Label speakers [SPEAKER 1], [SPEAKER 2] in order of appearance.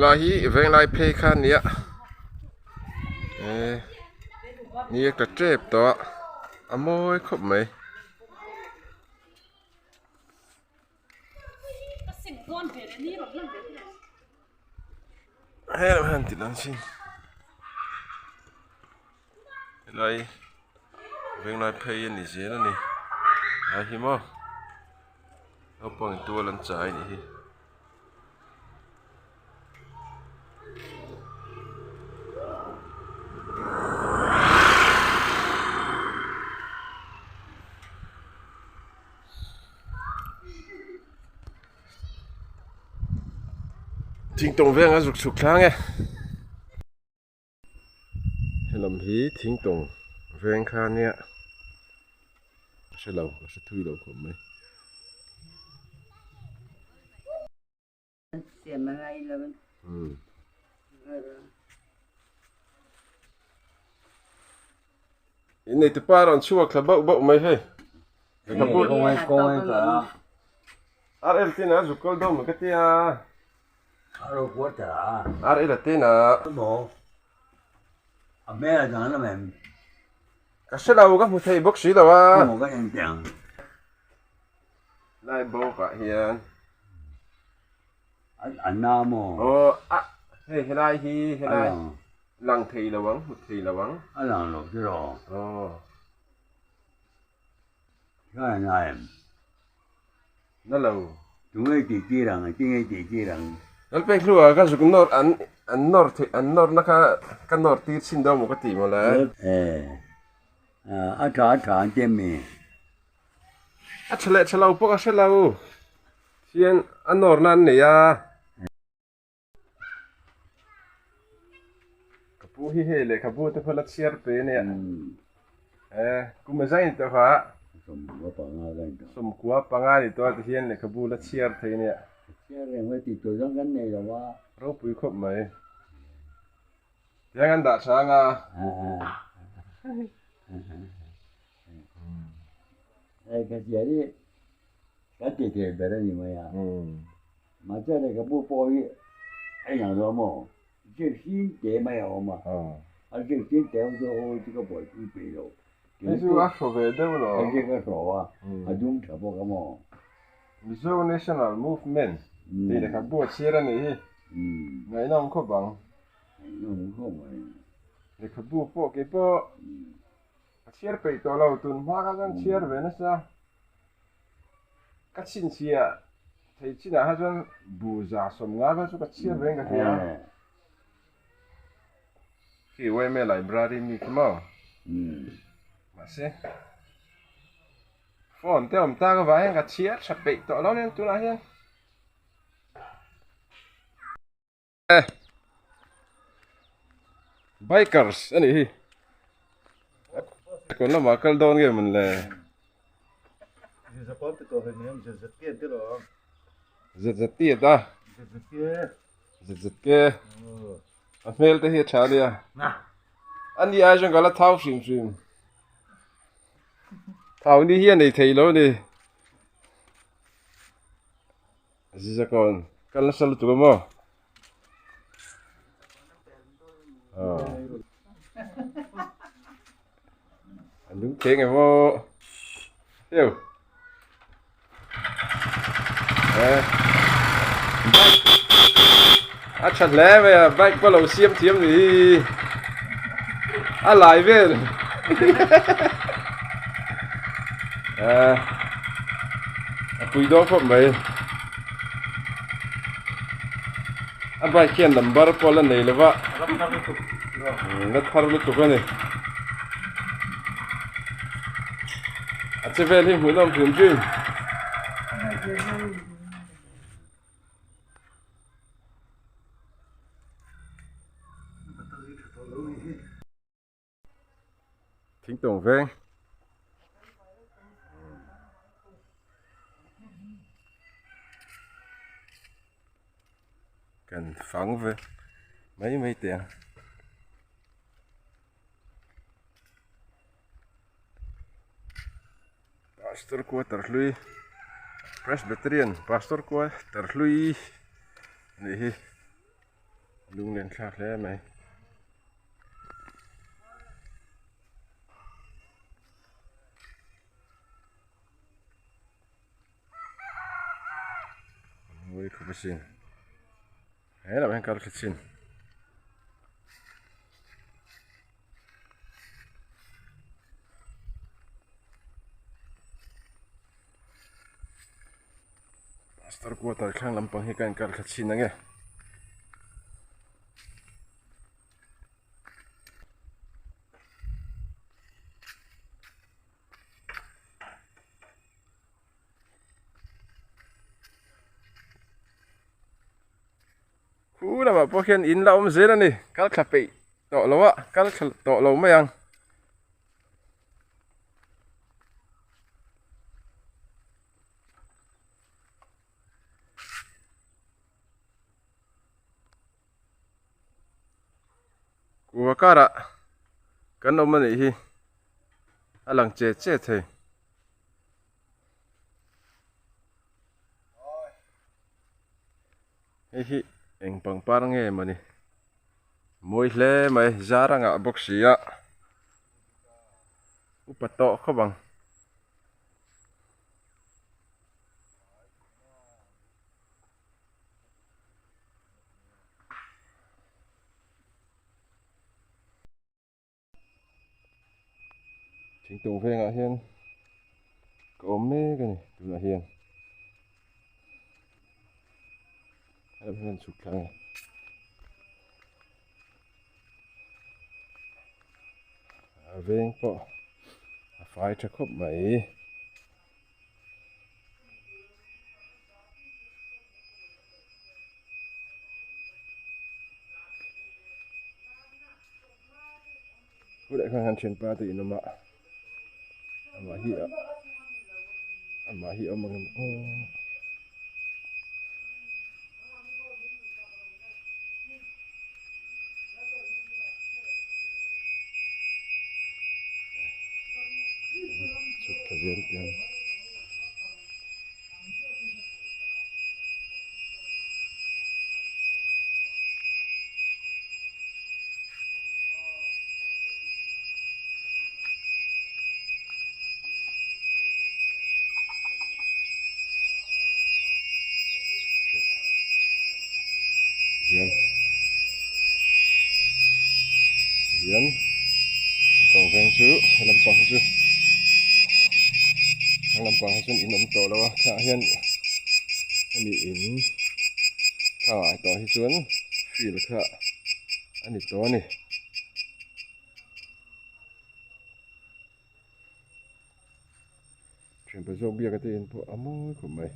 [SPEAKER 1] là hi veng lai phe khan nia nia ka trep to amoi khop mai hay là ti lang sin lai veng lai phe ni je na ni ai hi mo au pang tua lan chai ni hi thỉnh tông veng á rục sục khang nghe làm hí thỉnh tông veng khan nha sẽ lâu sẽ thui lâu của mấy này từ ba đòn chua là bậu bậu mấy hay
[SPEAKER 2] không ai cả
[SPEAKER 1] em tin là rục câu đâu mà cái tia
[SPEAKER 2] rồi quá trả
[SPEAKER 1] đây là tên là
[SPEAKER 2] bộ mẹ là thằng nó mềm
[SPEAKER 1] cái sẽ lâu các một thầy bác sĩ đâu à
[SPEAKER 2] một cái nhân chẳng
[SPEAKER 1] lại bố cả hiền
[SPEAKER 2] anh nam mồ
[SPEAKER 1] hey lại hi lại lăng thì là vắng một thì là vắng
[SPEAKER 2] anh làm được chứ rồi cái này
[SPEAKER 1] nó lâu
[SPEAKER 2] chúng ấy chỉ chia rằng chỉ nghe chỉ chia rằng
[SPEAKER 1] nó bên kia cái dụng nor anh nor nó cái nor tiệt xin đâu một cái tỷ mà là
[SPEAKER 2] trả trên mi
[SPEAKER 1] chale lâu bốc sẽ lâu hiện anh nor nan này à kapu hi he le kapu te phala chiar pe ne kuma zain to ha som kwa panga ni to te hian le kapu la chiar the ne
[SPEAKER 2] chiar le mới chỉ tôi trong cái này là wa
[SPEAKER 1] ro pui khop mai yang an da cha nga
[SPEAKER 2] cái gì đấy cái gì thì bé đó như vậy à mà chơi này cái bộ bò ấy anh nào đó mà chơi xin để mấy ông mà anh chơi xin để ông cho cái bộ cái bể đâu
[SPEAKER 1] cái số ác số về đâu rồi
[SPEAKER 2] anh chơi cái số à anh dùng thằng bộ cái mà
[SPEAKER 1] Mizo National Movement thì là kapu chiar này ngày nào cũng có bằng để kapu po cái po chiar pe to lâu tuần hoa các anh chiar về nó sao các xin chia thì chỉ là hai chân bù giả sầm ngã cái số các chiar về cái kia khi quay về library mi cái mà xem phone theo ta cái vài cái chiar sắp bị to lâu nên tôi nói hen bikers anh ấy còn nó mà cần đón cái mình là giật tiệt ta giật kia anh mail tới hiện trả đi à anh đi ai trong cái là tháo xìm tháo đi hiện này thấy lâu đi gì còn cần là sao tụi mà anh đúng thế ngày vô hiểu chặt lẽ về bike qua lầu xiêm thiếm thì lại về cùi đó có mấy bike kia number qua lần này là vậy nó tharo nó tụt này chế về thì muốn làm chuyện gì thính tổng về cần phẳng về mấy tiền pastor ko terlui Presbyterian pastor ko terlui ni ลุงเรียนคลาดแล้วไหมโอ้ยขอบคุณเฮ้ยเราเป็นการคิดสินสตาร์กูตัดข้างลำพังให้การคิดสินนั่งไงกูน่ะมาพอเขียนอินเราไม่เสร็จแล้วนี่การขับไปต่อเราวะการต่อเราไม่ยังกูว่าการะกันเอามาหนิอันหลังเจ๊เจ๊เธอเฮ้ยเอ็งปังปารังเงมันนี่มวยเล่ไหมจารังอ่ะบ็อกซี่อ่ะอุปโตเขาบังชิงตรงเพลงอ่ะเฮียนก็อมเม่กันนี่ดูนะเฮียนแล้วเพื่อนสุดครั้งเวงปะไฟจะครบไหมกูได้ข้างหันเชนปาตีนมาอามาฮีอ่ะอามาฮีเอามังโอ้สุดขยันยัง hiền hiền tàu vàng chứ hay làm bằng chứ hàng làm bằng hay xuân in ống tàu đâu chả hiền hay bị in thảo ai tàu hay xuân phi là khạ anh đi tàu này chuyện bây giờ bia cái tiền của ấm của mày